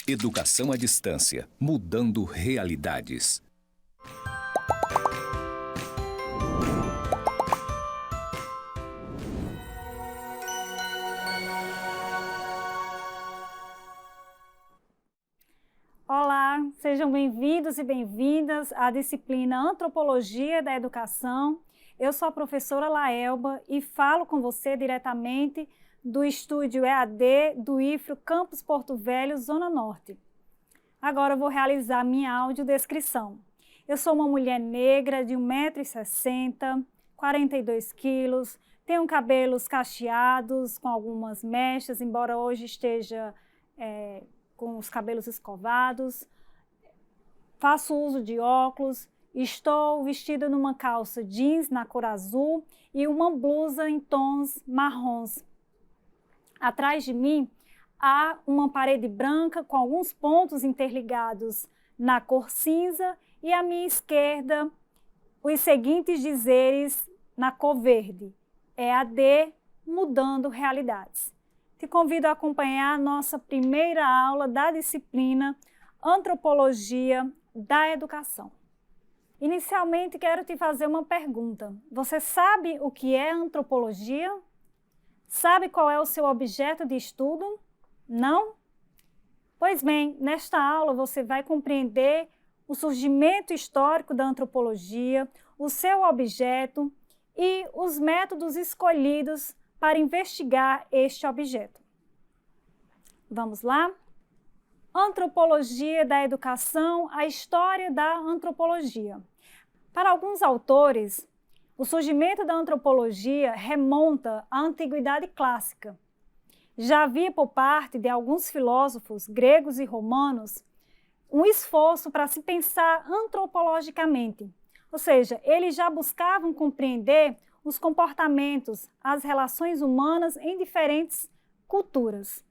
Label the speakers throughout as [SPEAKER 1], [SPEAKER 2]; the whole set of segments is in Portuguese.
[SPEAKER 1] Educação à distância, mudando realidades.
[SPEAKER 2] Olá, sejam bem-vindos e bem-vindas à disciplina Antropologia da Educação. Eu sou a professora Laelba e falo com você diretamente do estúdio EAD do IFRO Campus Porto Velho, Zona Norte. Agora eu vou realizar minha audiodescrição. Eu sou uma mulher negra de 1,60 m, 42 quilos, tenho cabelos cacheados com algumas mechas, embora hoje esteja com os cabelos escovados, faço uso de óculos, estou vestida numa calça jeans na cor azul e uma blusa em tons marrons. Atrás de mim há uma parede branca com alguns pontos interligados na cor cinza e à minha esquerda os seguintes dizeres na cor verde: EAD, mudando realidades. Te convido a acompanhar a nossa primeira aula da disciplina Antropologia da Educação. Inicialmente, quero te fazer uma pergunta. Você sabe o que é antropologia? Sabe qual é o seu objeto de estudo? Não? Pois bem, nesta aula você vai compreender o surgimento histórico da antropologia, o seu objeto e os métodos escolhidos para investigar este objeto. Vamos lá? Antropologia da Educação, a história da antropologia. Para alguns autores, o surgimento da antropologia remonta à Antiguidade Clássica. Já havia por parte de alguns filósofos gregos e romanos um esforço para se pensar antropologicamente, ou seja, eles já buscavam compreender os comportamentos, as relações humanas em diferentes culturas.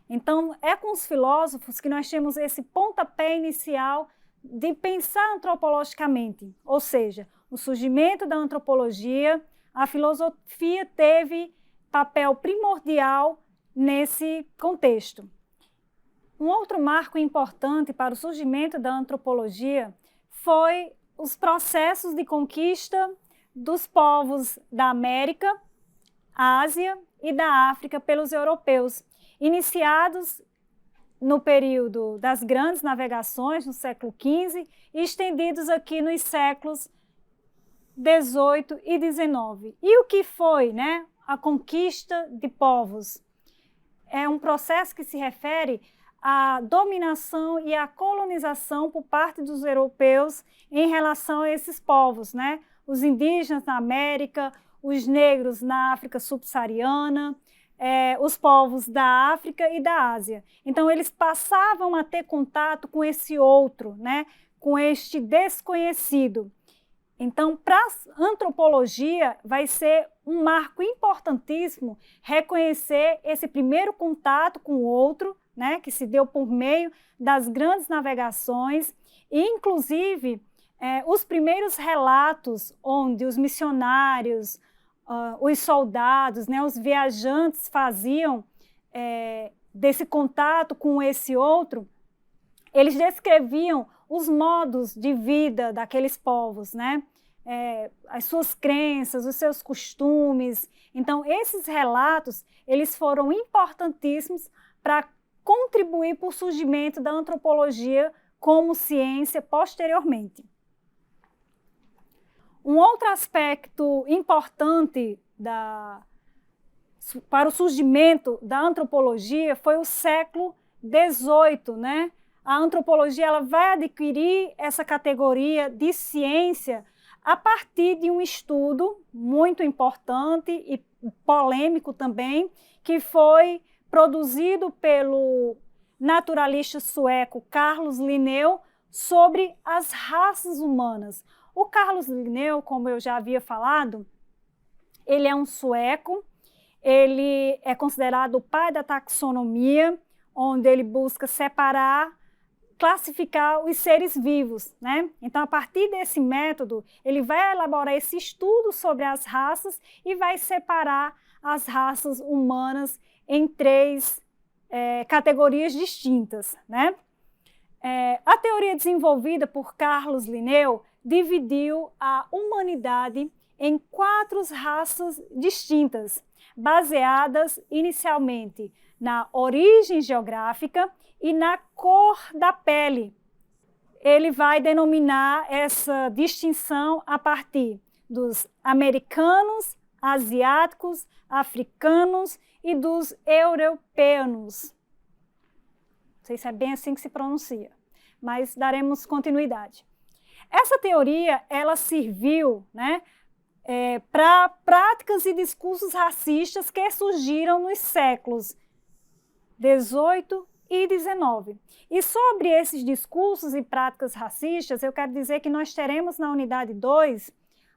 [SPEAKER 2] Então, é com os filósofos que nós temos esse pontapé inicial de pensar antropologicamente, ou seja, o surgimento da antropologia, a filosofia teve papel primordial nesse contexto. Um outro marco importante para o surgimento da antropologia foi os processos de conquista dos povos da América, Ásia e da África pelos europeus, iniciados no período das grandes navegações, no século XV, e estendidos aqui nos séculos XVIII e XIX. E o que foi, a conquista de povos? É um processo que se refere à dominação e à colonização por parte dos europeus em relação a esses povos, os indígenas na América, os negros na África subsaariana, os povos da África e da Ásia. Então, eles passavam a ter contato com esse outro, com este desconhecido. Então, para a antropologia, vai ser um marco importantíssimo reconhecer esse primeiro contato com o outro, que se deu por meio das grandes navegações, e, inclusive, os primeiros relatos onde os missionários, os soldados, os viajantes faziam desse contato com esse outro, eles descreviam os modos de vida daqueles povos, as suas crenças, os seus costumes. Então, esses relatos, eles foram importantíssimos para contribuir para o surgimento da antropologia como ciência posteriormente. Um outro aspecto importante para o surgimento da antropologia foi o século XVIII, A antropologia ela vai adquirir essa categoria de ciência a partir de um estudo muito importante e polêmico também, que foi produzido pelo naturalista sueco Carlos Linneu sobre as raças humanas. O Carlos Linneu, como eu já havia falado, ele é um sueco, ele é considerado o pai da taxonomia, onde ele busca separar, classificar os seres vivos, Então, a partir desse método, ele vai elaborar esse estudo sobre as raças e vai separar as raças humanas em três categorias distintas, né? A teoria desenvolvida por Carlos Linneu dividiu a humanidade em 4 raças distintas, baseadas inicialmente na origem geográfica e na cor da pele. Ele vai denominar essa distinção a partir dos americanos, asiáticos, africanos e dos europeus. Não sei se é bem assim que se pronuncia, mas daremos continuidade. Essa teoria, ela serviu, né, para práticas e discursos racistas que surgiram nos séculos XVIII e XIX. E sobre esses discursos e práticas racistas, eu quero dizer que nós teremos na unidade 2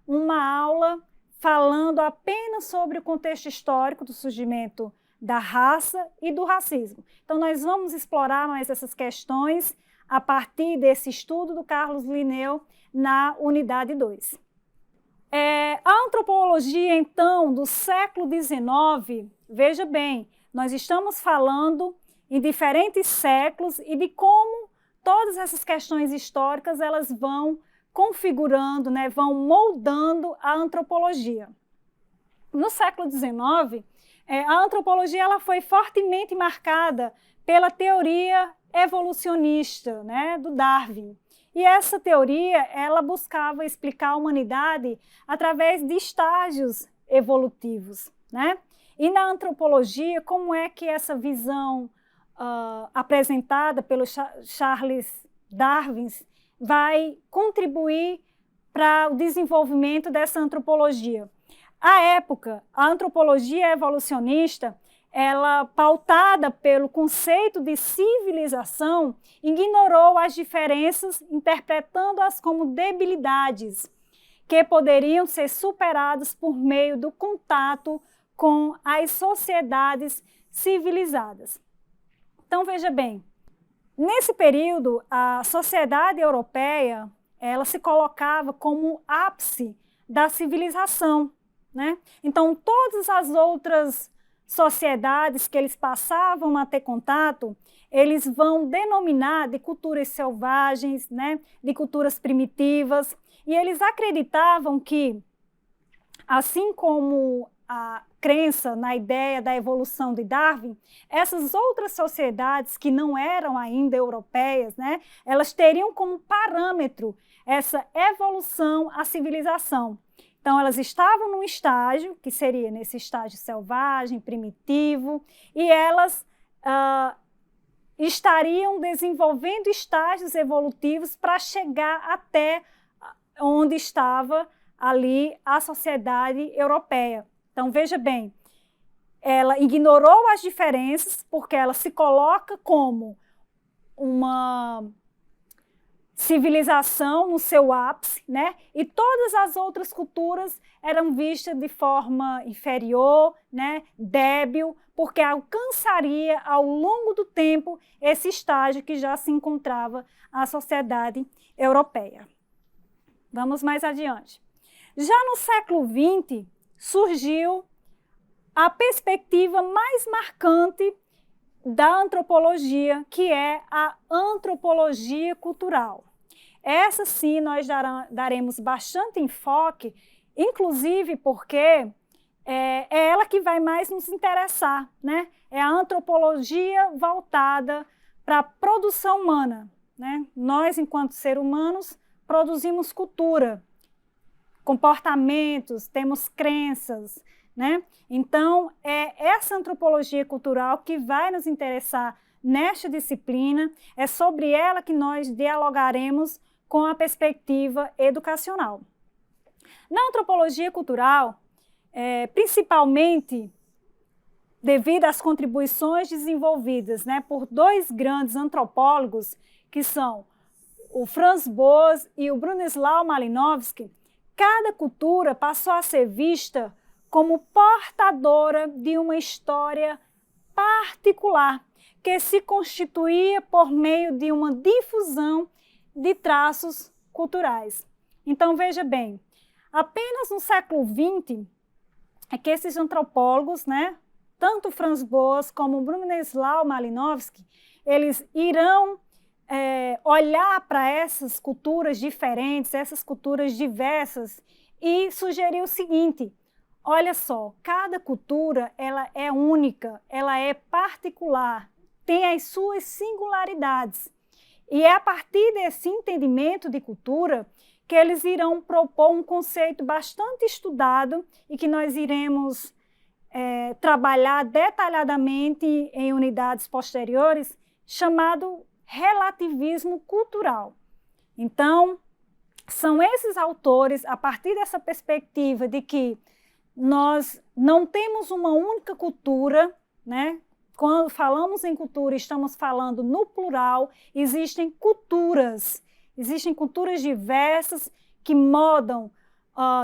[SPEAKER 2] uma aula falando apenas sobre o contexto histórico do surgimento da raça e do racismo. Então, nós vamos explorar mais essas questões a partir desse estudo do Carlos Linneu na unidade 2. A antropologia, então, do século XIX, veja bem, nós estamos falando em diferentes séculos e de como todas essas questões históricas elas vão configurando, né, vão moldando a antropologia. No século XIX, a antropologia ela foi fortemente marcada pela teoria evolucionista, né, do Darwin. E essa teoria ela buscava explicar a humanidade através de estágios evolutivos, né? E na antropologia, como é que essa visão apresentada pelo Charles Darwin vai contribuir para o desenvolvimento dessa antropologia? À época, a antropologia evolucionista, ela, pautada pelo conceito de civilização, ignorou as diferenças, interpretando-as como debilidades, que poderiam ser superadas por meio do contato com as sociedades civilizadas. Então, veja bem, nesse período, a sociedade europeia, ela se colocava como ápice da civilização, né? Então, todas as outras sociedades que eles passavam a ter contato, eles vão denominar de culturas selvagens, né? De culturas primitivas, e eles acreditavam que, assim como a crença na ideia da evolução de Darwin, essas outras sociedades que não eram ainda europeias, né, elas teriam como parâmetro essa evolução à civilização. Então, elas estavam num estágio, que seria nesse estágio selvagem, primitivo, e elas estariam desenvolvendo estágios evolutivos para chegar até onde estava ali a sociedade europeia. Então, veja bem, ela ignorou as diferenças porque ela se coloca como uma civilização no seu ápice, né? E todas as outras culturas eram vistas de forma inferior, né? Débil, porque alcançaria ao longo do tempo esse estágio que já se encontrava a sociedade europeia. Vamos mais adiante. Já no século XX, surgiu a perspectiva mais marcante da antropologia, que é a antropologia cultural. Essa sim nós daremos bastante enfoque, inclusive porque é ela que vai mais nos interessar, né? É a antropologia voltada para a produção humana, né? Nós, enquanto seres humanos, produzimos cultura, comportamentos, temos crenças, né? Então, é essa antropologia cultural que vai nos interessar nesta disciplina, é sobre ela que nós dialogaremos com a perspectiva educacional. Na antropologia cultural, principalmente devido às contribuições desenvolvidas, né, por 2 grandes antropólogos, que são o Franz Boas e o Bronislaw Malinowski, cada cultura passou a ser vista como portadora de uma história particular, que se constituía por meio de uma difusão de traços culturais. Então, veja bem, apenas no século XX é que esses antropólogos, né, tanto Franz Boas como Bronislaw Malinowski, eles irão olhar para essas culturas diferentes, essas culturas diversas, e sugerir o seguinte: olha só, cada cultura ela é única, ela é particular, tem as suas singularidades. E é a partir desse entendimento de cultura que eles irão propor um conceito bastante estudado e que nós iremos trabalhar detalhadamente em unidades posteriores, chamado relativismo cultural. Então, são esses autores, a partir dessa perspectiva de que nós não temos uma única cultura, né? Quando falamos em cultura, estamos falando no plural, existem culturas diversas que modam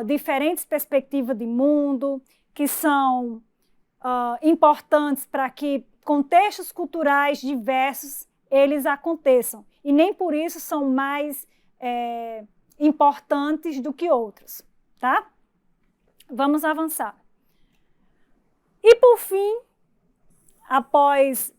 [SPEAKER 2] diferentes perspectivas de mundo, que são importantes para que contextos culturais diversos eles aconteçam. E nem por isso são mais importantes do que outros, tá? Vamos avançar. E por fim, após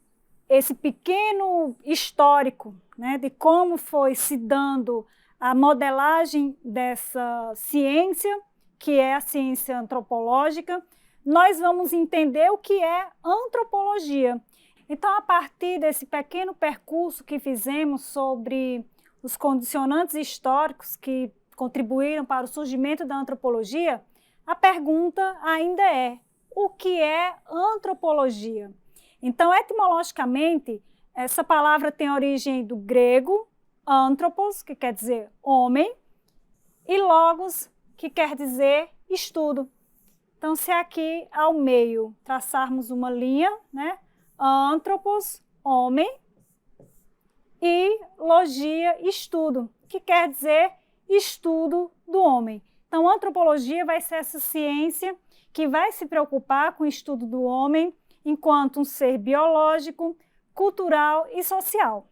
[SPEAKER 2] esse pequeno histórico, né, de como foi se dando a modelagem dessa ciência, que é a ciência antropológica, nós vamos entender o que é antropologia. Então, a partir desse pequeno percurso que fizemos sobre os condicionantes históricos que contribuíram para o surgimento da antropologia, a pergunta ainda é: o que é antropologia? Então, etimologicamente, essa palavra tem origem do grego, anthropos, que quer dizer homem, e logos, que quer dizer estudo. Então, se aqui ao meio traçarmos uma linha, né? Anthropos, homem, e logia, estudo, que quer dizer estudo do homem. Então, antropologia vai ser essa ciência que vai se preocupar com o estudo do homem enquanto um ser biológico, cultural e social.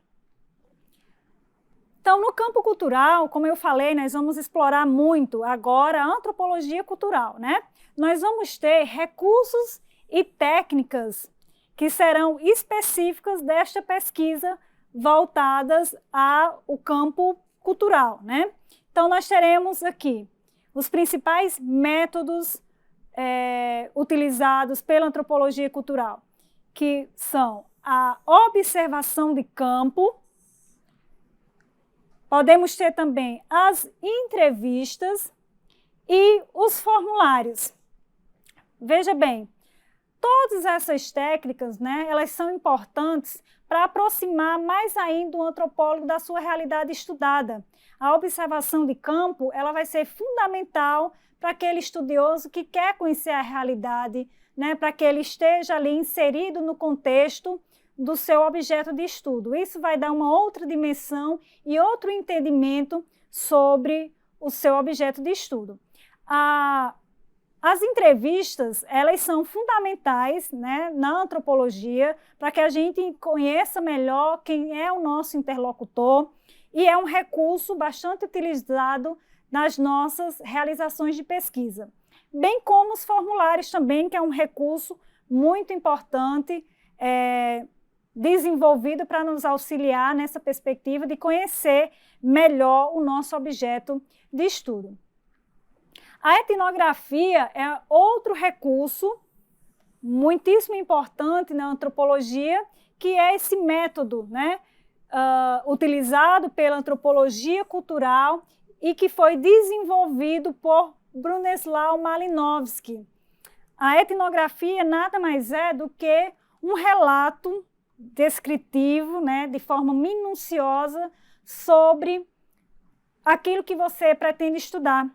[SPEAKER 2] Então, no campo cultural, como eu falei, nós vamos explorar muito agora a antropologia cultural, né? Nós vamos ter recursos e técnicas que serão específicas desta pesquisa voltadas ao campo cultural, né? Então, nós teremos aqui os principais métodos utilizados pela antropologia cultural, que são a observação de campo. Podemos ter também as entrevistas e os formulários. Veja bem, todas essas técnicas, né, elas são importantes para aproximar mais ainda o antropólogo da sua realidade estudada. A observação de campo, ela vai ser fundamental para aquele estudioso que quer conhecer a realidade, né, para que ele esteja ali inserido no contexto do seu objeto de estudo. Isso vai dar uma outra dimensão e outro entendimento sobre o seu objeto de estudo. As entrevistas, elas são fundamentais, né, na antropologia, para que a gente conheça melhor quem é o nosso interlocutor, e é um recurso bastante utilizado nas nossas realizações de pesquisa. Bem como os formulários também, que é um recurso muito importante, desenvolvido para nos auxiliar nessa perspectiva de conhecer melhor o nosso objeto de estudo. A etnografia é outro recurso muitíssimo importante na antropologia, que é esse método, né, utilizado pela antropologia cultural e que foi desenvolvido por Bronislaw Malinowski. A etnografia nada mais é do que um relato descritivo, né, de forma minuciosa, sobre aquilo que você pretende estudar.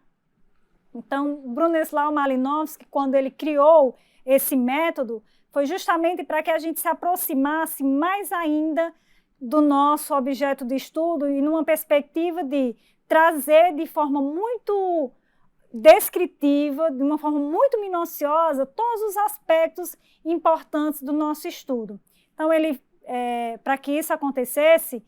[SPEAKER 2] Então, Bronislaw Malinowski, quando ele criou esse método, foi justamente para que a gente se aproximasse mais ainda do nosso objeto de estudo e numa perspectiva de trazer de forma muito descritiva, de uma forma muito minuciosa, todos os aspectos importantes do nosso estudo. Então, para que isso acontecesse,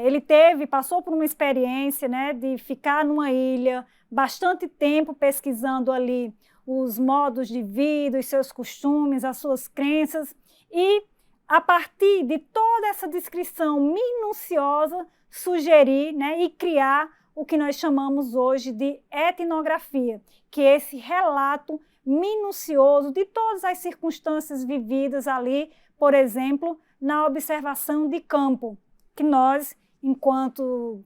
[SPEAKER 2] ele passou por uma experiência, né, de ficar numa ilha bastante tempo pesquisando ali os modos de vida, os seus costumes, as suas crenças e, a partir de toda essa descrição minuciosa, sugerir, né, e criar o que nós chamamos hoje de etnografia, que é esse relato minucioso de todas as circunstâncias vividas ali, por exemplo, na observação de campo, que nós, enquanto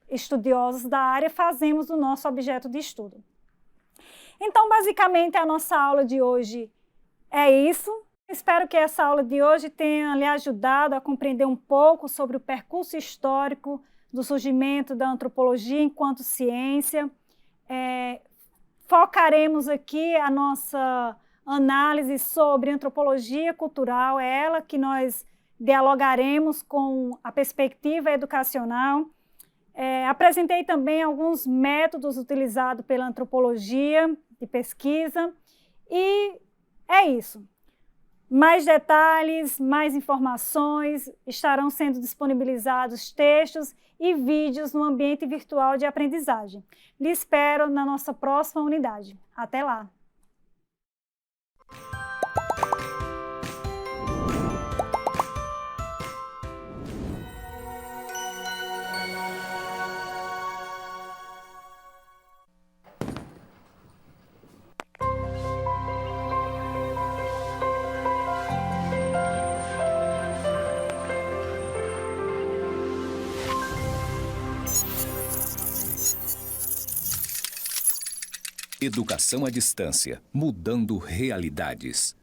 [SPEAKER 2] estudiosos da área, fazemos o nosso objeto de estudo. Então, basicamente, a nossa aula de hoje é isso. Espero que essa aula de hoje tenha lhe ajudado a compreender um pouco sobre o percurso histórico do surgimento da antropologia enquanto ciência. Focaremos aqui a nossa análise sobre antropologia cultural, é ela que nós dialogaremos com a perspectiva educacional. Apresentei também alguns métodos utilizados pela antropologia de pesquisa e é isso. Mais detalhes, mais informações, estarão sendo disponibilizados textos e vídeos no ambiente virtual de aprendizagem. Lhe espero na nossa próxima unidade. Até lá!
[SPEAKER 1] Educação à distância, mudando realidades.